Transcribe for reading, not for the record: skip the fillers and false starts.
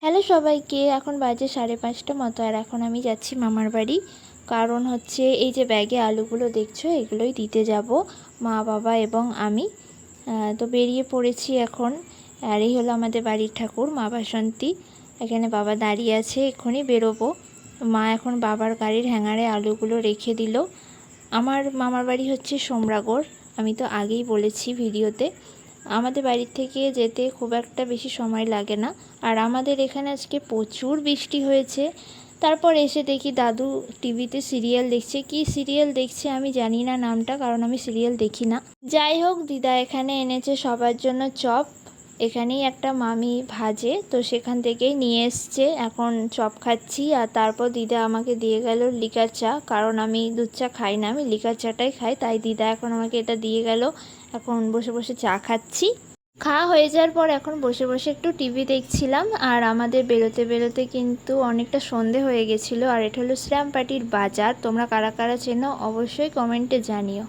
Hello সবাইকে, এখন বাজে 5:30 মতো। আর এখন আমি যাচ্ছি মামার বাড়ি। কারণ হচ্ছে এই যে ব্যাগে আলুগুলো দেখছো, এগুলোই দিতে যাব মা, বাবা এবং আমি। তো বেরিয়ে পড়েছি এখন। আর এই হলো আমাদের বাড়ির ঠাকুর, মা বাসন্তী। এখানে বাবা দাঁড়িয়ে আছে, এক্ষুনি বেরোবো। মা এখন বাবার গাড়ির হ্যাঙ্গারে আলুগুলো রেখে দিল। আমার মামার বাড়ি হচ্ছে সোমরাগড়, আমি তো আগেই বলেছি ভিডিওতে। আমাদের বাড়ির থেকে যেতে খুব একটা বেশি সময় লাগে না। আর আমাদের এখানে আজকে প্রচুর বৃষ্টি হয়েছে। তারপর এসে দেখি দাদু টিভিতে সিরিয়াল দেখছে। কি সিরিয়াল দেখছে আমি জানি না নামটা, কারণ আমি সিরিয়াল দেখি না। যাই হোক, দিদা এখানে এনেছে সবার জন্য চপ। এখানেই একটা মামি ভাজে, তো সেখান থেকেই নিয়ে এসছে। এখন চপ খাচ্ছি। আর তারপর দিদা আমাকে দিয়ে গেল লিকার চা, কারণ আমি দুধ চা খাই না, আমি লিকার চাটাই খাই। তাই দিদা এখন আমাকে এটা দিয়ে গেল। এখন বসে বসে চা খাচ্ছি। খাওয়া হয়ে যাওয়ার পর এখন বসে বসে একটু টিভি দেখছিলাম। আর আমাদের বেরোতে বেরোতে কিন্তু অনেকটা সন্ধে হয়ে গেছিলো। আর এটা হলো শ্যামপাটির বাজার। তোমরা কারা কারা চেনো অবশ্যই কমেন্টে জানিও।